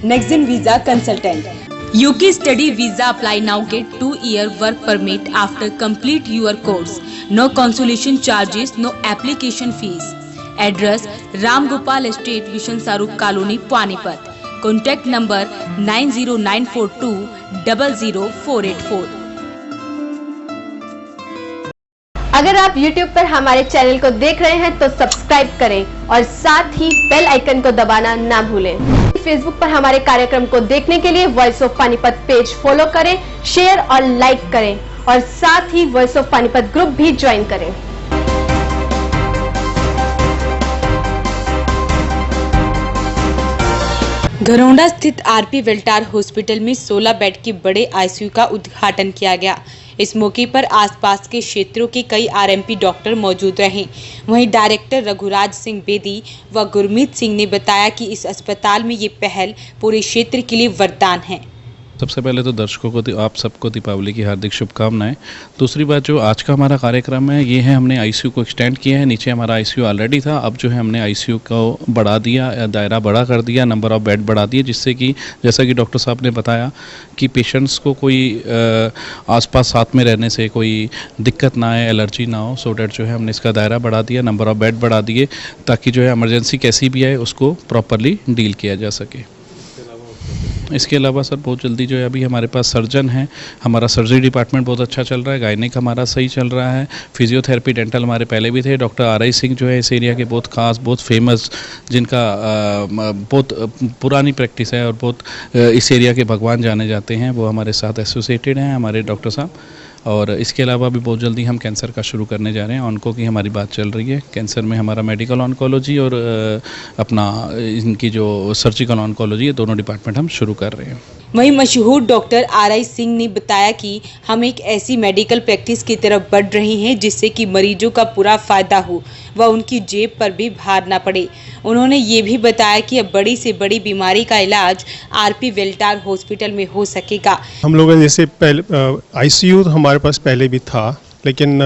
Nexen Visa Consultant. UK study visa apply now. Get 2-year work permit after complete your course. No consolation charges, no application fees. Address Ram Gopal Estate, Vishan Saruk Colony, Panipat. Contact number 90942 00484. अगर आप YouTube पर हमारे channel को देख रहे हैं तो subscribe करें और साथ ही बेल आइकन को दबाना ना भूलें। फेसबुक पर हमारे कार्यक्रम को देखने के लिए voice of Panipat page follow करें, शेयर और लाइक करें और साथ ही वॉइस ऑफ पानीपत ग्रुप भी ज्वाइन करें। घरौंडा स्थित आरपी वेल्टार हॉस्पिटल में 16 बेड के बड़े आईसीयू का उद्घाटन किया गया। इस मौके पर आसपास के क्षेत्रों के कई आरएमपी डॉक्टर मौजूद रहे। वहीं डायरेक्टर रघुराज सिंह बेदी व गुरमीत सिंह ने बताया कि इस अस्पताल में ये पहल पूरे क्षेत्र के लिए वरदान है। सबसे पहले तो दर्शकों को आप सबको दीपावली की हार्दिक शुभकामनाएं। दूसरी बात जो आज का हमारा कार्यक्रम है ये है हमने आईसीयू को एक्सटेंड किया है। नीचे हमारा आईसीयू ऑलरेडी था, अब जो है हमने आईसीयू को बढ़ा दिया, दायरा बड़ा कर दिया, नंबर ऑफ बेड बढ़ा दिए, जिससे कि जैसा कि डॉक्टर साहब ने बताया कि पेशेंट्स को कोई आसपास साथ में रहने से कोई दिक्कत ना आए, एलर्जी ना हो। सो डैट जो है हमने इसका दायरा बढ़ा दिया, नंबर ऑफ बेड बढ़ा दिए, ताकि जो है इमरजेंसी कैसी भी आए उसको प्रॉपरली डील किया जा सके। इसके अलावा सर बहुत जल्दी जो है अभी हमारे पास सर्जन है, हमारा सर्जरी डिपार्टमेंट बहुत अच्छा चल रहा है, गायनिक हमारा सही चल रहा है, फिजियोथेरेपी डेंटल हमारे पहले भी थे। डॉक्टर आर.आई. सिंह जो है इस एरिया के बहुत खास, बहुत फेमस, जिनका बहुत पुरानी प्रैक्टिस है और बहुत इस एरिया के भगवान जाने जाते हैं, वो हमारे साथ एसोसिएटेड हैं हमारे डॉक्टर साहब। और इसके अलावा भी बहुत जल्दी हम कैंसर का शुरू करने जा रहे हैं। ऑन्को की हमारी बात चल रही है। कैंसर में हमारा मेडिकल ऑन्कोलॉजी और अपना इनकी जो सर्जिकल ऑन्कोलॉजी है, दोनों डिपार्टमेंट हम शुरू कर रहे हैं। वहीं मशहूर डॉक्टर आर.आई. सिंह ने बताया कि हम एक ऐसी मेडिकल प्रैक्टिस की तरफ बढ़ रहे हैं जिससे कि मरीजों का पूरा फायदा हो व उनकी जेब पर भी भार ना पड़े। उन्होंने ये भी बताया कि अब बड़ी से बड़ी बीमारी का इलाज आरपी वेल्टार हॉस्पिटल में हो सकेगा। हम लोगों ने जैसे पहले आईसीयू हमारे पास पहले भी था, लेकिन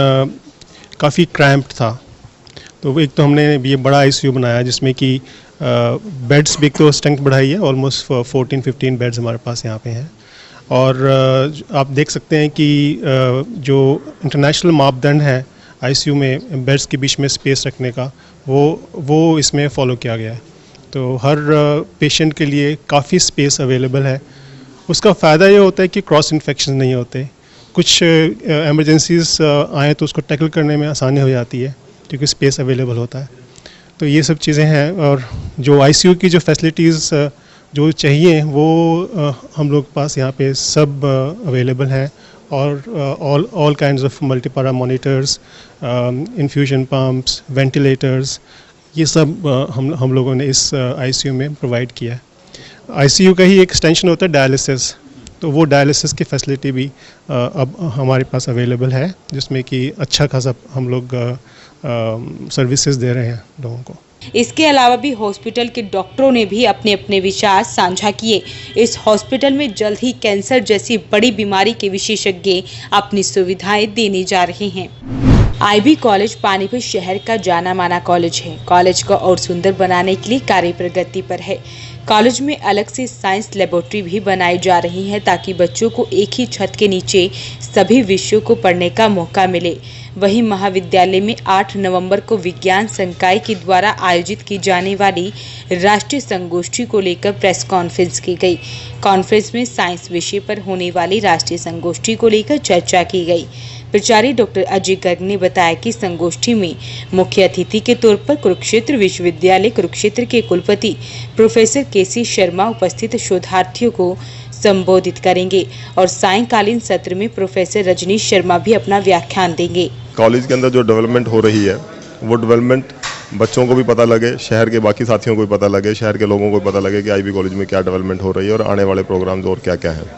काफ़ी क्रैम्प्ड था। तो एक तो हमने ये बड़ा आईसीयू बनाया जिसमें कि बेड्स भी तो स्ट्रेंथ बढ़ाई है, ऑलमोस्ट 14-15 बेड्स हमारे पास यहाँ पे हैं। और आप देख सकते हैं कि जो इंटरनेशनल मापदंड है आईसीयू में बेड्स के बीच में स्पेस रखने का, वो इसमें फॉलो किया गया है। तो हर पेशेंट के लिए काफ़ी स्पेस अवेलेबल है। उसका फ़ायदा ये होता है कि क्रॉस इन्फेक्शन नहीं होते। कुछ एमरजेंसीज आए तो उसको टैकल करने में आसानी हो जाती है क्योंकि स्पेस अवेलेबल होता है। तो ये सब चीज़ें हैं। और जो आईसीयू की जो फैसिलिटीज़ जो चाहिए वो हम लोग के पास यहाँ पे सब अवेलेबल है। और all kinds of multipara monitors, infusion pumps, ventilators, ये सब हम लोगों ने इस आईसीयू में प्रोवाइड किया है। आईसीयू का ही एक एक्सटेंशन होता है डायलिसिस, तो वो डायलिसिस की फैसिलिटी भी अब हमारे पास अवेलेबल है, जिसमें कि अच्छा खासा हम लोग सर्विसेज दे रहे हैं लोगों को। इसके अलावा भी हॉस्पिटल के डॉक्टरों ने भी अपने अपने विचार साझा किए। इस हॉस्पिटल में जल्द ही कैंसर जैसी बड़ी बीमारी के विशेषज्ञ अपनी सुविधाएं देने जा रहे हैं। आईबी कॉलेज पानीपत शहर का जाना माना कॉलेज है। कॉलेज को और सुंदर बनाने के लिए कार्य प्रगति पर है। कॉलेज में अलग से साइंस लेबोरेटरी भी बनाई जा रही है ताकि बच्चों को एक ही छत के नीचे सभी विषयों को पढ़ने का मौका मिले। वहीं महाविद्यालय में 8 नवंबर को विज्ञान संकाय के द्वारा आयोजित की जाने वाली राष्ट्रीय संगोष्ठी को लेकर प्रेस कॉन्फ्रेंस की गई। कॉन्फ्रेंस में साइंस विषय पर होने वाली राष्ट्रीय संगोष्ठी को लेकर चर्चा की गई। प्राचार्य डॉक्टर अजय गर्ग ने बताया कि संगोष्ठी में मुख्य अतिथि के तौर पर कुरुक्षेत्र विश्वविद्यालय कुरुक्षेत्र के कुलपति प्रोफेसर के.सी. शर्मा उपस्थित शोधार्थियों को संबोधित करेंगे और सायंकालीन सत्र में प्रोफेसर रजनीश शर्मा भी अपना व्याख्यान देंगे। कॉलेज के अंदर जो डेवलपमेंट हो रही है वो डेवलपमेंट बच्चों को भी पता लगे, शहर के बाकी साथियों को भी पता लगे, शहर के लोगों को भी पता लगे कि आईबी कॉलेज में क्या डेवलपमेंट हो रही है और आने वाले प्रोग्राम्स और क्या क्या हैं।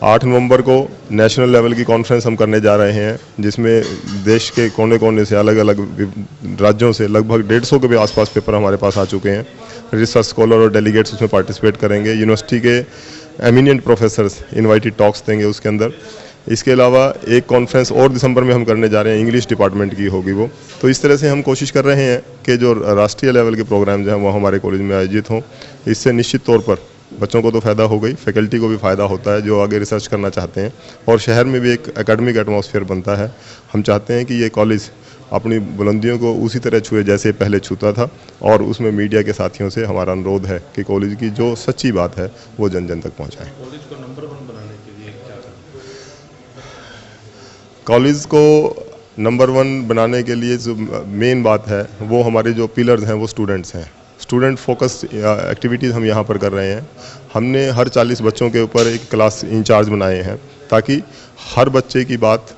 8 नवंबर को नेशनल लेवल की कॉन्फ्रेंस हम करने जा रहे हैं, जिसमें देश के कोने कोने से अलग अलग राज्यों से लगभग 150 के भी आसपास पेपर हमारे पास आ चुके हैं। रिसर्च स्कॉलर और डेलीगेट्स उसमें पार्टिसिपेट करेंगे। यूनिवर्सिटी के एमिनेंट प्रोफेसर्स इनवाइटेड टॉक्स देंगे उसके अंदर। इसके अलावा एक कॉन्फ्रेंस और दिसंबर में हम करने जा रहे हैं, इंग्लिश डिपार्टमेंट की होगी वो। तो इस तरह से हम कोशिश कर रहे हैं कि जो राष्ट्रीय लेवल के प्रोग्राम्स हैं वो हमारे कॉलेज में आयोजित हों। इससे निश्चित तौर पर बच्चों को तो फ़ायदा हो गई, फैकल्टी को भी फ़ायदा होता है जो आगे रिसर्च करना चाहते हैं, और शहर में भी एक एकेडमिक एटमॉस्फेयर बनता है। हम चाहते हैं कि ये कॉलेज अपनी बुलंदियों को उसी तरह छुए जैसे पहले छूता था, और उसमें मीडिया के साथियों से हमारा अनुरोध है कि कॉलेज की जो सच्ची बात है वो जन जन तक पहुँचाएँ। कॉलेज को नंबर 1 बनाने के लिए क्या करना है? कॉलेज को नंबर 1 बनाने के लिए जो मेन बात है वो हमारे जो पिलर्स हैं वो स्टूडेंट्स हैं। स्टूडेंट फोकस एक्टिविटीज़ हम यहाँ पर कर रहे हैं। हमने हर 40 बच्चों के ऊपर एक क्लास इंचार्ज बनाए हैं ताकि हर बच्चे की बात,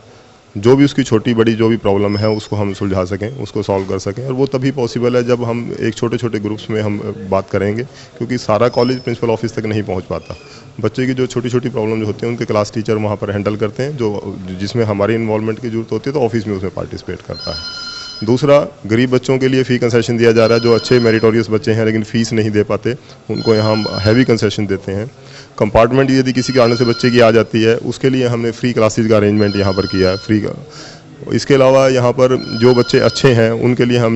जो भी उसकी छोटी बड़ी जो भी प्रॉब्लम है उसको हम सुलझा सकें, उसको सॉल्व कर सकें। और वो तभी पॉसिबल है जब हम एक छोटे छोटे ग्रुप्स में हम बात करेंगे, क्योंकि सारा कॉलेज प्रिंसिपल ऑफिस तक नहीं पहुंच पाता। बच्चे की जो छोटी छोटी प्रॉब्लम जो होती हैं उनके क्लास टीचर वहाँ पर हैंडल करते हैं, जो जिसमें हमारी इन्वॉल्वमेंट की जरूरत होती है तो ऑफिस में उसमें पार्टिसिपेट करता है। दूसरा, गरीब बच्चों के लिए फ़ी कंसेशन दिया जा रहा है। जो अच्छे मेरिटोरियस बच्चे हैं लेकिन फ़ीस नहीं दे पाते, उनको यहाँ हम हैवी कंसेशन देते हैं। कंपार्टमेंट यदि किसी कारण से बच्चे की आ जाती है उसके लिए हमने फ्री क्लासेस का अरेंजमेंट यहाँ पर किया है, फ्री का। इसके अलावा यहाँ पर जो बच्चे अच्छे हैं उनके लिए हम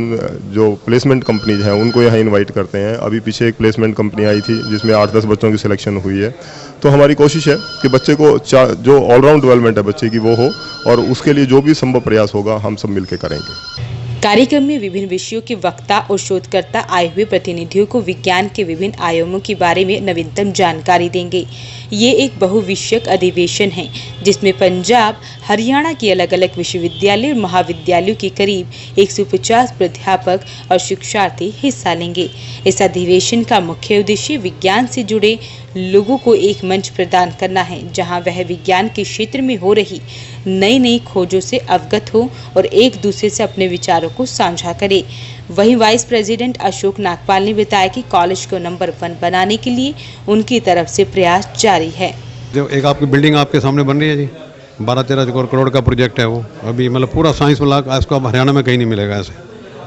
जो प्लेसमेंट कंपनीज हैं उनको यहाँ इनवाइट करते हैं। अभी पीछे एक प्लेसमेंट कंपनी आई थी जिसमें 8-10 बच्चों की सिलेक्शन हुई है। तो हमारी कोशिश है कि बच्चे को जो ऑलराउंड डेवलपमेंट है बच्चे की वो हो, और उसके लिए जो भी संभव प्रयास होगा हम सब मिलकर करेंगे। कार्यक्रम में विभिन्न विषयों के वक्ता और शोधकर्ता आए हुए प्रतिनिधियों को विज्ञान के विभिन्न आयामों के बारे में नवीनतम जानकारी देंगे। ये एक बहुविषयक अधिवेशन है जिसमें पंजाब, हरियाणा के अलग अलग विश्वविद्यालय और महाविद्यालयों के करीब 150 प्राध्यापक और शिक्षार्थी हिस्सा लेंगे। इस अधिवेशन का मुख्य उद्देश्य विज्ञान से जुड़े लोगों को एक मंच प्रदान करना है, जहां वह विज्ञान के क्षेत्र में हो रही नई नई खोजों से अवगत हो और एक दूसरे से अपने विचारों को साझा करे। वहीं वाइस प्रेसिडेंट अशोक नागपाल ने बताया कि कॉलेज को नंबर 1 बनाने के लिए उनकी तरफ से प्रयास जारी है। जो एक आपकी बिल्डिंग आपके सामने बन रही है जी, 12-13 करोड़ का प्रोजेक्ट है वो। अभी मतलब पूरा साइंस वाला इसको अब हरियाणा में कहीं नहीं मिलेगा ऐसे,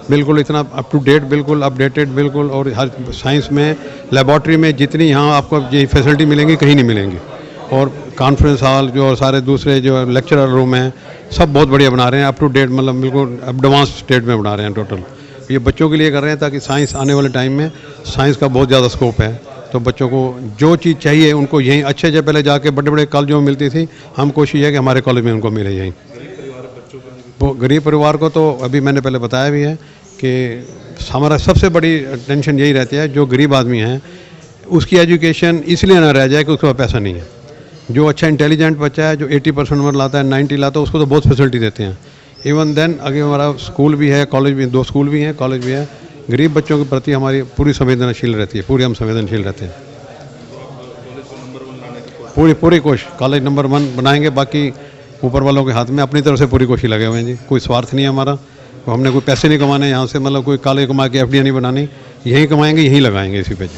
बिल्कुल इतना अप टू डेट, बिल्कुल अपडेटेड, बिल्कुल। और हर साइंस में लेबॉर्ट्री में जितनी यहाँ आपको ये फैसिलिटी मिलेंगी कहीं नहीं मिलेंगी। और कॉन्फ्रेंस हॉल जो और सारे दूसरे जो लेक्चरर रूम हैं सब बहुत बढ़िया बना रहे हैं, अप टू डेट, मतलब बिल्कुल एडवांस स्टेट में बना रहे हैं टोटल। ये बच्चों के लिए कर रहे हैं ताकि साइंस आने वाले टाइम में साइंस का बहुत ज़्यादा स्कोप है। तो बच्चों को जो चीज़ चाहिए उनको यहीं अच्छे से पहले जाके बड़े बड़े कॉलेजों में मिलती थी, हम कोशिश है कि हमारे कॉलेज में उनको मिले यहीं। वो गरीब परिवार को तो अभी मैंने पहले बताया भी है कि हमारा सबसे बड़ी टेंशन यही रहती है, जो गरीब आदमी हैं उसकी एजुकेशन इसलिए ना रह जाए कि उसके पास पैसा नहीं है। जो अच्छा इंटेलिजेंट बच्चा है, जो 80% नंबर लाता है, 90 लाता है, उसको तो बहुत फैसिलिटी देते हैं। इवन देन आगे हमारा स्कूल भी है, कॉलेज भी, 2 स्कूल भी हैं, कॉलेज भी है। गरीब बच्चों के प्रति हमारी पूरी संवेदनशील रहती है, पूरी हम संवेदनशील रहते हैं। पूरी कोशिश कॉलेज नंबर 1 बनाएंगे। बाकी ऊपर वालों के हाथ में, अपनी तरफ से पूरी कोशिश लगे हुए हैं जी। कोई स्वार्थ नहीं है हमारा, तो हमने कोई पैसे नहीं कमाने यहाँ से, मतलब कोई काले कमा के FD नहीं बनानी, यहीं कमाएंगे यहीं लगाएंगे इसी पे।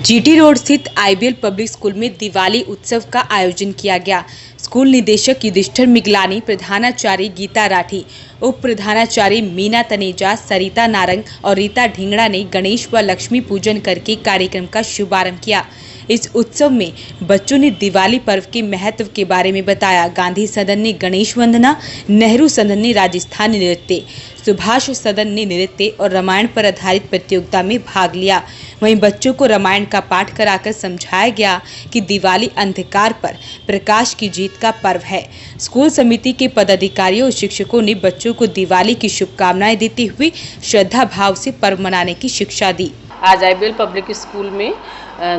GT रोड स्थित IBL पब्लिक स्कूल में दिवाली उत्सव का आयोजन किया गया। स्कूल निदेशक युधिष्ठिर मिगलानी, प्रधानाचार्य गीता राठी, उप प्रधानाचार्य मीना तनेजा, सरिता नारंग और रीता ढिंगड़ा ने गणेश व लक्ष्मी पूजन करके कार्यक्रम का शुभारंभ किया। इस उत्सव में बच्चों ने दिवाली पर्व के महत्व के बारे में बताया। गांधी सदन ने गणेश वंदना, नेहरू सदन ने राजस्थानी नृत्य, सुभाष सदन ने नृत्य और रामायण पर आधारित प्रतियोगिता में भाग लिया। वहीं बच्चों को रामायण का पाठ कराकर समझाया गया कि दिवाली अंधकार पर प्रकाश की जीत का पर्व है। स्कूल समिति के पदाधिकारियों और शिक्षकों ने बच्चों को दिवाली की शुभकामनाएं देते हुए श्रद्धा भाव से पर्व मनाने की शिक्षा दी। आज IBL पब्लिक स्कूल में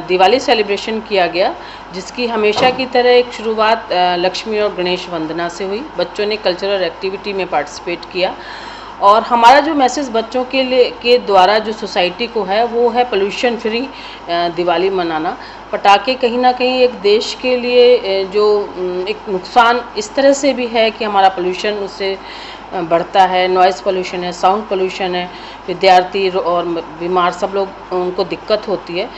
दिवाली सेलिब्रेशन किया गया, जिसकी हमेशा की तरह एक शुरुआत लक्ष्मी और गणेश वंदना से हुई। बच्चों ने कल्चरल एक्टिविटी में पार्टिसिपेट किया और हमारा जो मैसेज बच्चों के द्वारा जो सोसाइटी को है वो है पोल्यूशन फ्री दिवाली मनाना। पटाखे कहीं ना कहीं एक देश के लिए जो एक नुकसान इस तरह से भी है कि हमारा पोल्यूशन उससे बढ़ता है, नॉइज़ पोल्यूशन है, साउंड पोल्यूशन है, विद्यार्थी और बीमार सब लोग उनको दिक्कत होती है,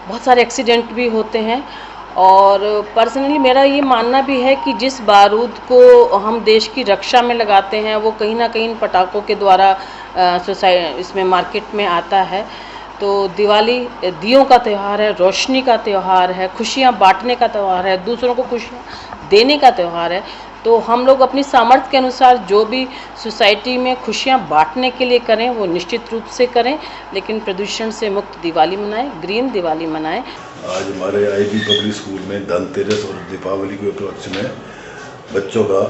बहुत सारे एक्सीडेंट भी होते हैं। और पर्सनली मेरा ये मानना भी है कि जिस बारूद को हम देश की रक्षा में लगाते हैं वो कहीं ना कहीं पटाखों के द्वारा इसमें मार्केट में आता है। तो दिवाली दियों का त्यौहार है, रोशनी का त्यौहार है, खुशियाँ बांटने का त्यौहार है, दूसरों को खुशियाँ देने का त्यौहार है। तो हम लोग अपनी सामर्थ्य के अनुसार जो भी सोसाइटी में खुशियाँ बांटने के लिए करें वो निश्चित रूप से करें, लेकिन प्रदूषण से मुक्त दिवाली मनाएं, ग्रीन दिवाली मनाएं। आज हमारे IB पब्लिक स्कूल में धनतेरस और दीपावली के उपलक्ष्य में बच्चों का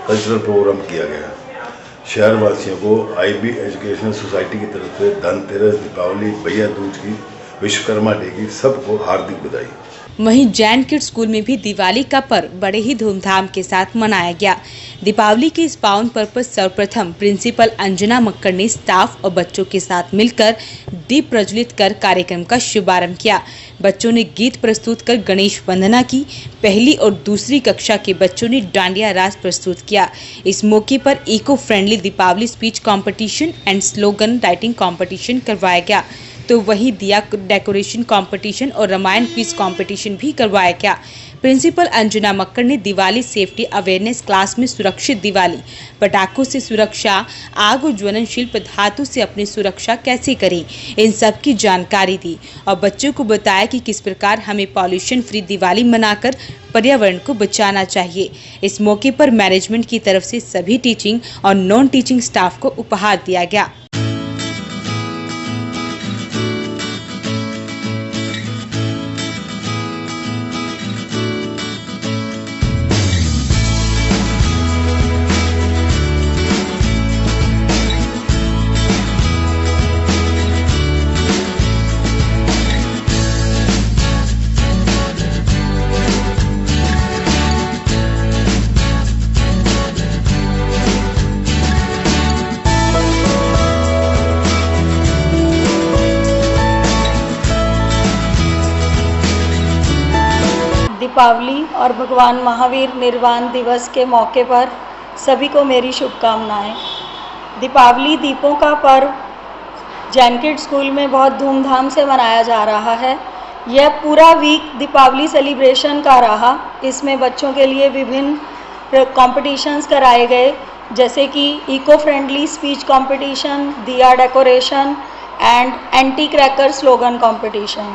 कल्चरल प्रोग्राम किया गया। शहरवासियों को IB एजुकेशनल सोसाइटी की तरफ से धनतेरस, दीपावली, भैया दूज की, विश्वकर्मा डे की सबको हार्दिक बधाई। वहीं जैन किड्स स्कूल में भी दिवाली का पर्व बड़े ही धूमधाम के साथ मनाया गया। दीपावली के इस पावन पर्व पर सर्वप्रथम प्रिंसिपल अंजना मक्कड़ ने स्टाफ और बच्चों के साथ मिलकर दीप प्रज्वलित कर कार्यक्रम का शुभारंभ किया। बच्चों ने गीत प्रस्तुत कर गणेश वंदना की। पहली और दूसरी कक्षा के बच्चों ने डांडिया रास प्रस्तुत किया। इस मौके पर eco friendly Deepavali speech competition and slogan writing competition करवाया गया। तो वहीं दिया डेकोरेशन कंपटीशन और रामायण क्विज कंपटीशन भी करवाया गया। प्रिंसिपल अंजना मक्कड़ ने दिवाली सेफ्टी अवेयरनेस क्लास में सुरक्षित दिवाली, पटाखों से सुरक्षा, आग और ज्वलनशील पदार्थों से अपनी सुरक्षा कैसे करें, इन सब की जानकारी दी और बच्चों को बताया कि किस प्रकार हमें पॉल्यूशन फ्री दिवाली मनाकर पर्यावरण को बचाना चाहिए। इस मौके पर मैनेजमेंट की तरफ से सभी टीचिंग और नॉन टीचिंग स्टाफ को उपहार दिया गया। दीपावली और भगवान महावीर निर्वाण दिवस के मौके पर सभी को मेरी शुभकामनाएं। दीपावली दीपों का पर्व जैन किड्स स्कूल में बहुत धूमधाम से मनाया जा रहा है। यह पूरा वीक दीपावली सेलिब्रेशन का रहा। इसमें बच्चों के लिए विभिन्न कॉम्पिटिशन्स कराए गए, जैसे कि इको फ्रेंडली स्पीच कंपटीशन, दिया decoration and anti cracker slogan competition,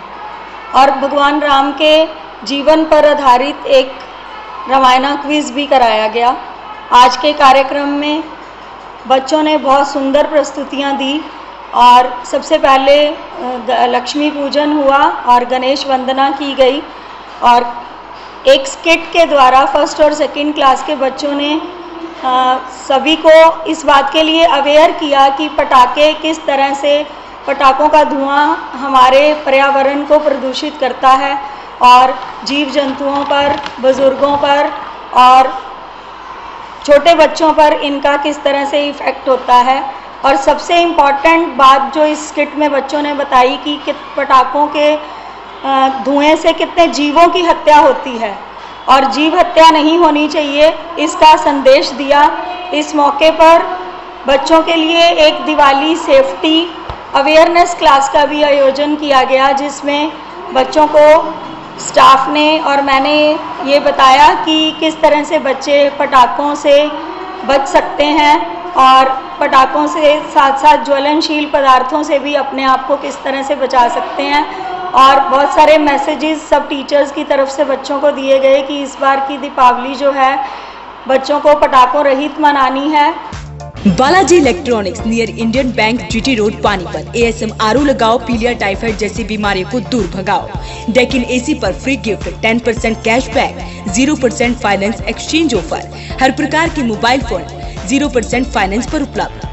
और भगवान राम के जीवन पर आधारित एक रामायण क्विज भी कराया गया। आज के कार्यक्रम में बच्चों ने बहुत सुंदर प्रस्तुतियां दी और सबसे पहले लक्ष्मी पूजन हुआ और गणेश वंदना की गई, और एक स्किट के द्वारा फर्स्ट और सेकंड क्लास के बच्चों ने सभी को इस बात के लिए अवेयर किया कि पटाखे किस तरह से, पटाखों का धुआं हमारे पर्यावरण को प्रदूषित करता है और जीव जंतुओं पर, बुजुर्गों पर और छोटे बच्चों पर इनका किस तरह से इफ़ेक्ट होता है। और सबसे इम्पॉर्टेंट बात जो इस स्किट में बच्चों ने बताई कि पटाखों के धुएं से कितने जीवों की हत्या होती है और जीव हत्या नहीं होनी चाहिए, इसका संदेश दिया। इस मौके पर बच्चों के लिए एक दिवाली सेफ्टी अवेयरनेस क्लास का भी आयोजन किया गया, जिसमें बच्चों को स्टाफ ने और मैंने ये बताया कि किस तरह से बच्चे पटाखों से बच सकते हैं और पटाखों से साथ साथ ज्वलनशील पदार्थों से भी अपने आप को किस तरह से बचा सकते हैं। और बहुत सारे मैसेजेस सब टीचर्स की तरफ से बच्चों को दिए गए कि इस बार की दीपावली जो है बच्चों को पटाखों रहित मनानी है। Balaji electronics near Indian bank GT road Panipat. ASM RO लगाओ, पीलिया टाइफाइड जैसी बीमारियों को दूर भगाओ। डेकिन AC पर free gift, 10% cashback, 0% finance exchange offer, हर प्रकार के मोबाइल फोन 0% फाइनेंस पर उपलब्ध।